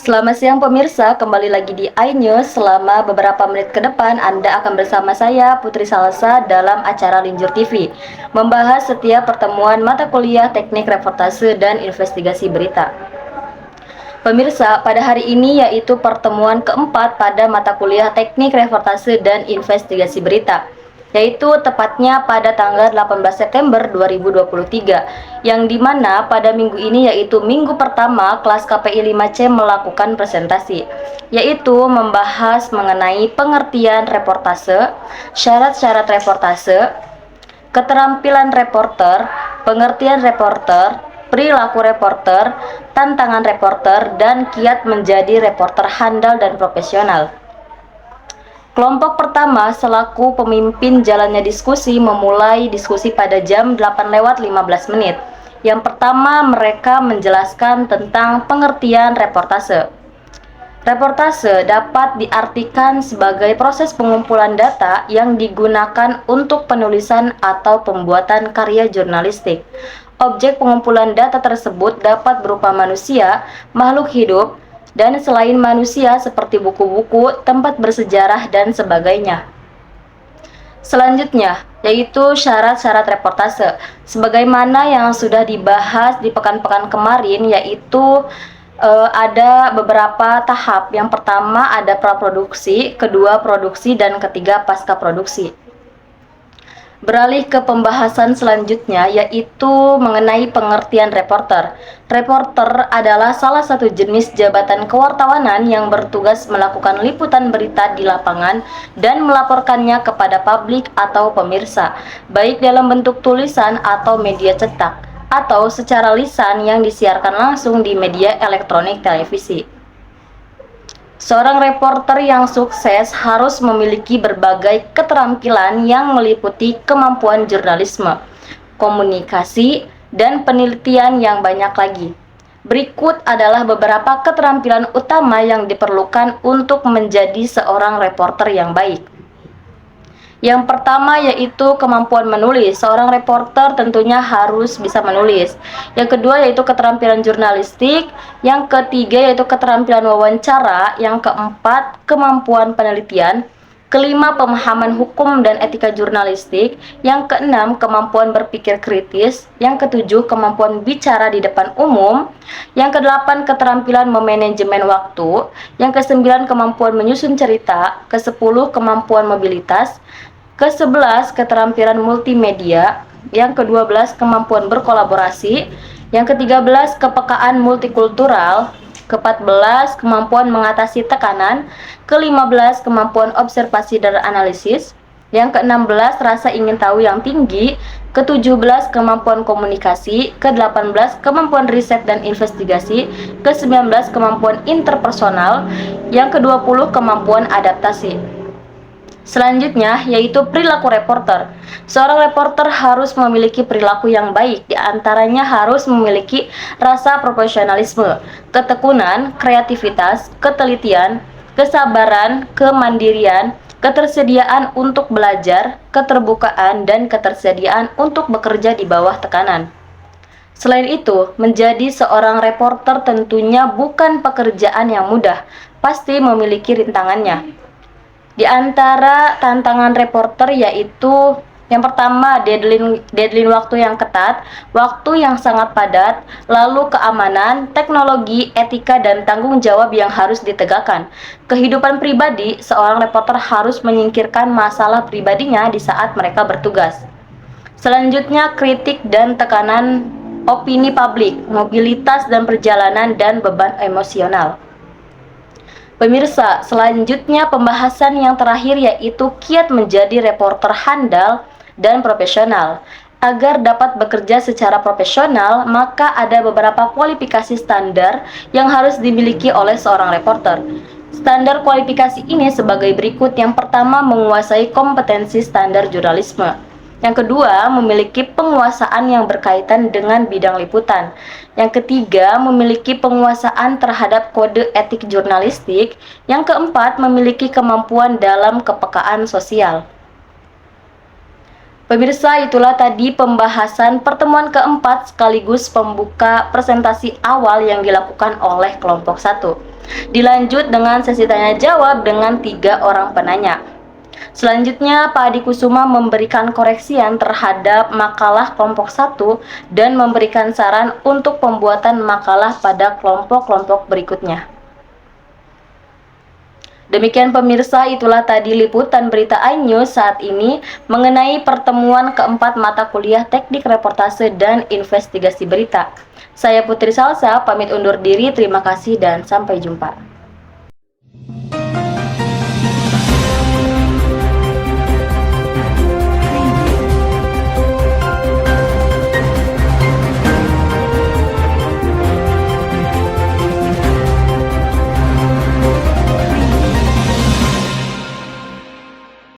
Selamat siang pemirsa, kembali lagi di iNews. Selama beberapa menit ke depan Anda akan bersama saya Putri Salsa dalam acara Linjur TV, membahas setiap pertemuan mata kuliah teknik reportase dan investigasi berita. Pemirsa, pada hari ini yaitu pertemuan keempat pada mata kuliah teknik reportase dan investigasi berita, yaitu tepatnya pada tanggal 18 September 2023, yang dimana pada minggu ini yaitu minggu pertama kelas KPI 5C melakukan presentasi, yaitu membahas mengenai pengertian reportase, syarat-syarat reportase, keterampilan reporter, pengertian reporter, perilaku reporter, tantangan reporter, dan kiat menjadi reporter handal dan profesional. Kelompok pertama selaku pemimpin jalannya diskusi memulai diskusi pada jam 8:15. Yang pertama, mereka menjelaskan tentang pengertian reportase. Reportase dapat diartikan sebagai proses pengumpulan data yang digunakan untuk penulisan atau pembuatan karya jurnalistik. Objek pengumpulan data tersebut dapat berupa manusia, makhluk hidup, dan selain manusia seperti buku-buku, tempat bersejarah, dan sebagainya. Selanjutnya, yaitu syarat-syarat reportase. Sebagaimana yang sudah dibahas di pekan-pekan kemarin, yaitu ada beberapa tahap. Yang pertama ada praproduksi, kedua produksi, dan ketiga pasca produksi. Beralih ke pembahasan selanjutnya, yaitu mengenai pengertian reporter. Reporter adalah salah satu jenis jabatan kewartawanan yang bertugas melakukan liputan berita di lapangan dan melaporkannya kepada publik atau pemirsa, baik dalam bentuk tulisan atau media cetak, atau secara lisan yang disiarkan langsung di media elektronik televisi. Seorang reporter yang sukses harus memiliki berbagai keterampilan yang meliputi kemampuan jurnalisme, komunikasi, dan penelitian yang banyak lagi. Berikut adalah beberapa keterampilan utama yang diperlukan untuk menjadi seorang reporter yang baik. Yang pertama yaitu kemampuan menulis. Seorang reporter tentunya harus bisa menulis. Yang kedua yaitu keterampilan jurnalistik. Yang ketiga yaitu keterampilan wawancara. Yang keempat kemampuan penelitian. Kelima, pemahaman hukum dan etika jurnalistik. Yang keenam, kemampuan berpikir kritis. Yang ketujuh, kemampuan bicara di depan umum. Yang kedelapan, keterampilan memanajemen waktu. Yang kesembilan, kemampuan menyusun cerita. Kesepuluh, kemampuan mobilitas. Ke-11, keterampilan multimedia. Yang ke-12, kemampuan berkolaborasi. Yang ke-13, kepekaan multikultural. Ke-14, kemampuan mengatasi tekanan. Ke-15, kemampuan observasi dan analisis. Yang ke-16, rasa ingin tahu yang tinggi. Ke-17, kemampuan komunikasi. Ke-18, kemampuan riset dan investigasi. Ke-19, kemampuan interpersonal. Yang ke-20, kemampuan adaptasi. Selanjutnya yaitu perilaku reporter. Seorang reporter harus memiliki perilaku yang baik, diantaranya harus memiliki rasa profesionalisme, ketekunan, kreativitas, ketelitian, kesabaran, kemandirian, ketersediaan untuk belajar, keterbukaan, dan ketersediaan untuk bekerja di bawah tekanan. Selain itu, menjadi seorang reporter tentunya bukan pekerjaan yang mudah, pasti memiliki rintangannya. Di antara tantangan reporter yaitu yang pertama deadline waktu yang ketat, waktu yang sangat padat, lalu keamanan, teknologi, etika, dan tanggung jawab yang harus ditegakkan. Kehidupan pribadi, seorang reporter harus menyingkirkan masalah pribadinya di saat mereka bertugas. Selanjutnya, kritik dan tekanan opini publik, mobilitas dan perjalanan, dan beban emosional. Pemirsa, selanjutnya pembahasan yang terakhir yaitu kiat menjadi reporter handal dan profesional. Agar dapat bekerja secara profesional, maka ada beberapa kualifikasi standar yang harus dimiliki oleh seorang reporter. Standar kualifikasi ini sebagai berikut. Yang pertama, menguasai kompetensi standar jurnalisme. Yang kedua, memiliki penguasaan yang berkaitan dengan bidang liputan. Yang ketiga, memiliki penguasaan terhadap kode etik jurnalistik. Yang keempat, memiliki kemampuan dalam kepekaan sosial. Pemirsa, itulah tadi pembahasan pertemuan keempat sekaligus pembuka presentasi awal yang dilakukan oleh kelompok 1. Dilanjut dengan sesi tanya jawab dengan 3 orang penanya. Selanjutnya, Pak Adi Kusuma memberikan koreksian terhadap makalah kelompok 1 dan memberikan saran untuk pembuatan makalah pada kelompok-kelompok berikutnya. Demikian pemirsa, itulah tadi liputan berita iNews saat ini mengenai pertemuan keempat mata kuliah Teknik Reportase dan Investigasi Berita. Saya Putri Salsa, pamit undur diri, terima kasih dan sampai jumpa.